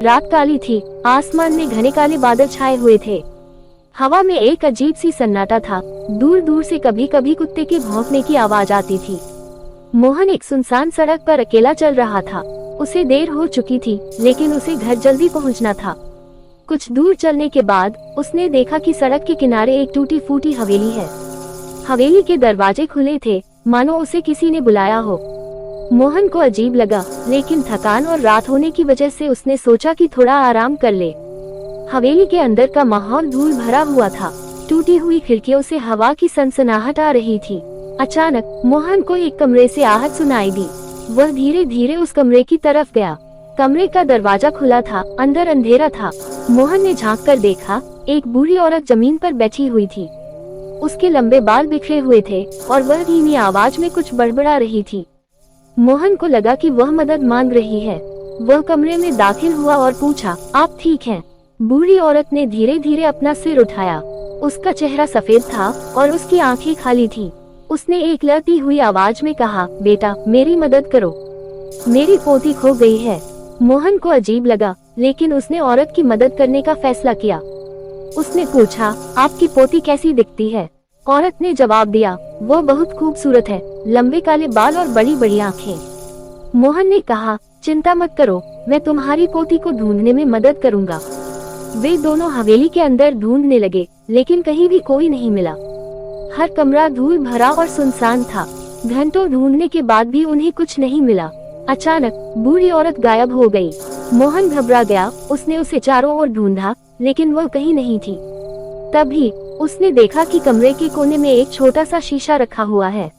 रात काली थी, आसमान में घने काले बादल छाए हुए थे। हवा में एक अजीब सी सन्नाटा था। दूर दूर से कभी कभी कुत्ते के भौंकने की आवाज आती थी। मोहन एक सुनसान सड़क पर अकेला चल रहा था। उसे देर हो चुकी थी, लेकिन उसे घर जल्दी पहुंचना था। कुछ दूर चलने के बाद उसने देखा कि सड़क के किनारे एक टूटी फूटी हवेली है। हवेली के दरवाजे खुले थे, मानो उसे किसी ने बुलाया हो। मोहन को अजीब लगा, लेकिन थकान और रात होने की वजह से उसने सोचा कि थोड़ा आराम कर ले। हवेली के अंदर का माहौल धूल भरा हुआ था। टूटी हुई खिड़कियों से हवा की सनसनाहट आ रही थी। अचानक मोहन को एक कमरे से आहट सुनाई दी। वह धीरे धीरे उस कमरे की तरफ गया। कमरे का दरवाजा खुला था, अंदर अंधेरा था। मोहन ने झांक कर देखा, एक बूढ़ी औरत जमीन पर बैठी हुई थी। उसके लंबे बाल बिखरे हुए थे और वह धीमी आवाज में कुछ बड़बड़ा रही थी। मोहन को लगा कि वह मदद मांग रही है। वह कमरे में दाखिल हुआ और पूछा, आप ठीक हैं? बूढ़ी औरत ने धीरे धीरे अपना सिर उठाया। उसका चेहरा सफेद था और उसकी आंखें खाली थीं। उसने एक लड़ती हुई आवाज में कहा, बेटा मेरी मदद करो, मेरी पोती खो गई है। मोहन को अजीब लगा, लेकिन उसने औरत की मदद करने का फैसला किया। उसने पूछा, आपकी पोती कैसी दिखती है? औरत ने जवाब दिया, वो बहुत खूबसूरत है, लंबे काले बाल और बड़ी बड़ी आंखें। मोहन ने कहा, चिंता मत करो, मैं तुम्हारी पोती को ढूंढने में मदद करूंगा। वे दोनों हवेली के अंदर ढूंढने लगे, लेकिन कहीं भी कोई नहीं मिला। हर कमरा धूल भरा और सुनसान था। घंटों ढूंढने के बाद भी उन्हें कुछ नहीं मिला। अचानक बूढ़ी औरत गायब हो गई। मोहन घबरा गया। उसने उसे चारों ओर ढूंढा, लेकिन वह कहीं नहीं थी। तभी उसने देखा कि कमरे के कोने में एक छोटा सा शीशा रखा हुआ है।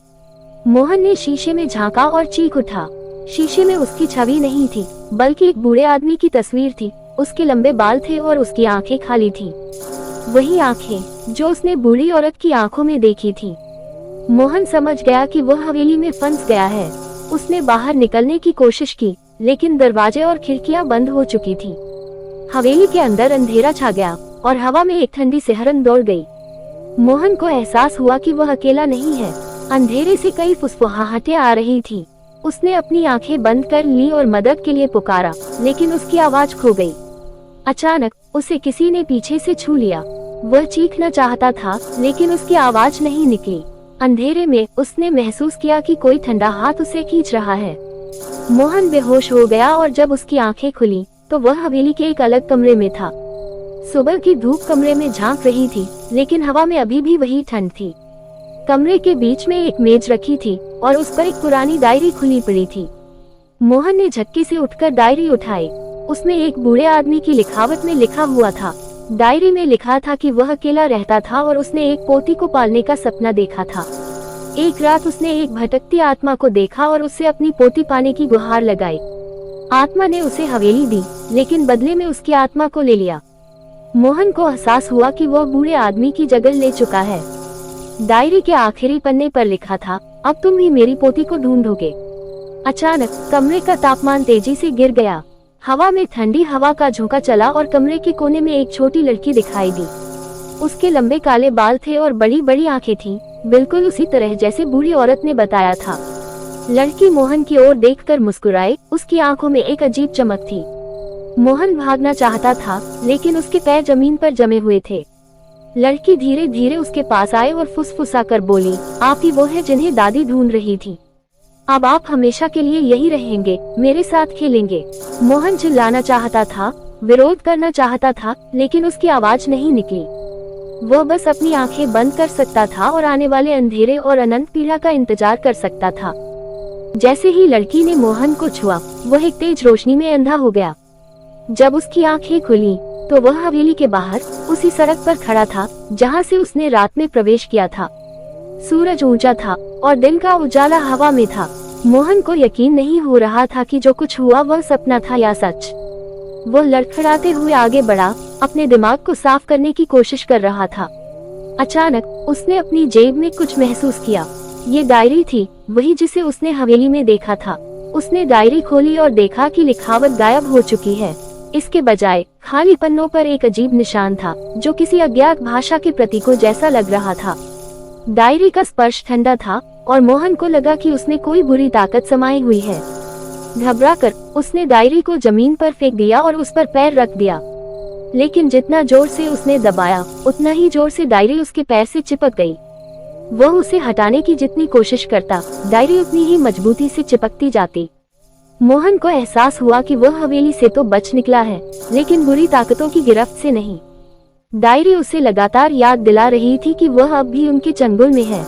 मोहन ने शीशे में झांका और चीख उठा। शीशे में उसकी छवि नहीं थी, बल्कि एक बूढ़े आदमी की तस्वीर थी। उसके लंबे बाल थे और उसकी आंखें खाली थी। वही आंखें जो उसने बूढ़ी औरत की आंखों में देखी थी। मोहन समझ गया कि वह हवेली में फंस गया है। उसने बाहर निकलने की कोशिश की, लेकिन दरवाजे और खिड़कियां बंद हो चुकी थी। हवेली के अंदर अंधेरा छा गया और हवा में एक ठंडी सिहरन दौड़ गई। मोहन को एहसास हुआ कि वह अकेला नहीं है। अंधेरे से कई फुसफुसाहटें आ रही थी। उसने अपनी आंखें बंद कर ली और मदद के लिए पुकारा, लेकिन उसकी आवाज खो गई। अचानक उसे किसी ने पीछे से छू लिया। वह चीखना चाहता था, लेकिन उसकी आवाज नहीं निकली। अंधेरे में उसने महसूस किया कि कोई ठंडा हाथ उसे खींच रहा है। मोहन बेहोश हो गया और जब उसकी आंखें खुली तो वह हवेली के एक अलग कमरे में था। सुबह की धूप कमरे में झांक रही थी, लेकिन हवा में अभी भी वही ठंड थी। कमरे के बीच में एक मेज रखी थी और उस पर एक पुरानी डायरी खुली पड़ी थी। मोहन ने झटके से उठकर डायरी उठाई। उसमें एक बूढ़े आदमी की लिखावट में लिखा हुआ था। डायरी में लिखा था कि वह अकेला रहता था और उसने एक पोती को पालने का सपना देखा था। एक रात उसने एक भटकती आत्मा को देखा और उससे अपनी पोती पाने की गुहार लगाई। आत्मा ने उसे हवेली दी, लेकिन बदले में उसकी आत्मा को ले लिया। मोहन को एहसास हुआ कि वह बूढ़े आदमी की जगह ले चुका है। डायरी के आखिरी पन्ने पर लिखा था, अब तुम ही मेरी पोती को ढूंढोगे। अचानक कमरे का तापमान तेजी से गिर गया। हवा में ठंडी हवा का झोंका चला और कमरे के कोने में एक छोटी लड़की दिखाई दी। उसके लंबे काले बाल थे और बड़ी बड़ी आंखें थीं, बिल्कुल उसी तरह जैसे बूढ़ी औरत ने बताया था। लड़की मोहन की ओर देखकर मुस्कुराई। उसकी आंखों में एक अजीब चमक थी। मोहन भागना चाहता था, लेकिन उसके पैर जमीन पर जमे हुए थे। लड़की धीरे धीरे उसके पास आए और फुसफुसाकर बोली, आप ही वो है जिन्हें दादी ढूंढ रही थी। अब आप हमेशा के लिए यही रहेंगे, मेरे साथ खेलेंगे। मोहन चिल्लाना चाहता था, विरोध करना चाहता था, लेकिन उसकी आवाज नहीं निकली। वह बस अपनी आंखें बंद कर सकता था और आने वाले अंधेरे और अनंत पीड़ा का इंतजार कर सकता था। जैसे ही लड़की ने मोहन को छुआ, वह एक तेज रोशनी में अंधा हो गया। जब उसकी आंखें खुली तो वह हवेली के बाहर उसी सड़क पर खड़ा था जहां से उसने रात में प्रवेश किया था। सूरज ऊंचा था और दिन का उजाला हवा में था। मोहन को यकीन नहीं हो रहा था कि जो कुछ हुआ वह सपना था या सच। वह लड़खड़ाते हुए आगे बढ़ा, अपने दिमाग को साफ करने की कोशिश कर रहा था। अचानक उसने अपनी जेब में कुछ महसूस किया। ये डायरी थी, वही जिसे उसने हवेली में देखा था। उसने डायरी खोली और देखा कि लिखावट गायब हो चुकी है। इसके बजाय खाली पन्नों पर एक अजीब निशान था, जो किसी अज्ञात भाषा के प्रतीकों जैसा लग रहा था। डायरी का स्पर्श ठंडा था और मोहन को लगा कि उसमें कोई बुरी ताकत समाई हुई है। घबराकर उसने डायरी को जमीन पर फेंक दिया और उस पर पैर रख दिया। लेकिन जितना जोर से उसने दबाया, उतना ही जोर से डायरी उसके पैर से चिपक गई। वह उसे हटाने की जितनी कोशिश करता, डायरी उतनी ही मजबूती से चिपकती जाती। मोहन को एहसास हुआ कि वह हवेली से तो बच निकला है, लेकिन बुरी ताकतों की गिरफ्त से नहीं। डायरी उसे लगातार याद दिला रही थी कि वह अब भी उनके चंगुल में है।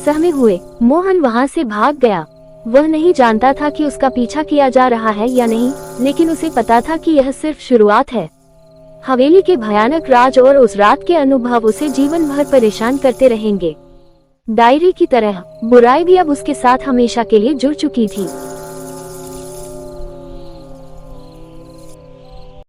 सहमे हुए मोहन वहां से भाग गया। वह नहीं जानता था कि उसका पीछा किया जा रहा है या नहीं, लेकिन उसे पता था कि यह सिर्फ शुरुआत है। हवेली के भयानक राज और उस रात के अनुभव उसे जीवन भर परेशान करते रहेंगे। डायरी की तरह बुराई भी अब उसके साथ हमेशा के लिए जुड़ चुकी थी।